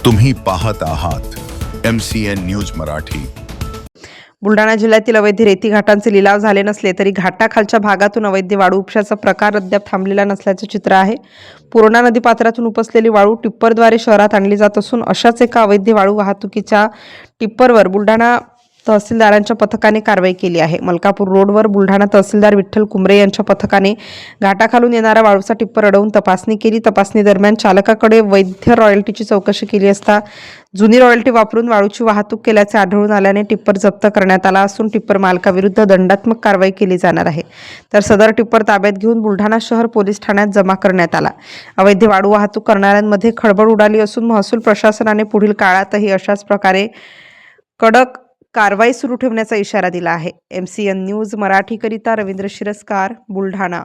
तुम्ही पाहत आहात MCN न्यूज मराठी। बुलढाणा जिल्ह्यातील अवैध रेती घाटांचे लिलाव झाले नसले तरी घाटाखालच्या भागातून अवैध वाळू उपशाचा प्रकार अद्याप थांबलेला नसल्याचे चित्र आहे। पूर्णा नदीपात्रातून उपसलेली वाळू टिप्परद्वारे शहरात आणली जात असून अशाच एका अवैध वाळू वाहतुकीच्या टिप्परवर बुलढाणा तहसीलदारांच्या पथकाने कारवाई केली आहे। मलकापूर रोडवर बुलढाणा तहसीलदार विठ्ठल कुमरे यांच्या पथकाने घाटाखालून येणारा वाळूचा टिप्पर अडवून तपासणी केली। तपासणी दरम्यान चालकाकडे वैध रॉयल्टीची चौकशी केली असता जुनी रॉयल्टी वापरून वाळूची वाहतूक केल्याचे आढळून आल्याने टिप्पर जप्त करण्यात आला असून टिप्पर मालकाविरुद्ध दंडात्मक कारवाई केली जाणार आहे। तर सदर टिप्पर ताब्यात घेऊन बुलढाणा शहर पोलीस ठाण्यात जमा करण्यात आला। अवैध वाळू वाहतूक करणाऱ्यांमध्ये खळबळ उडाली असून महसूल प्रशासनाने पुढील काळातही अशाच प्रकारे कडक कारवाई सुरू ठेवण्याचा इशारा दिला आहे। MCN न्यूज मराठीकरिता रवींद्र शिरस्कार, बुलढाणा।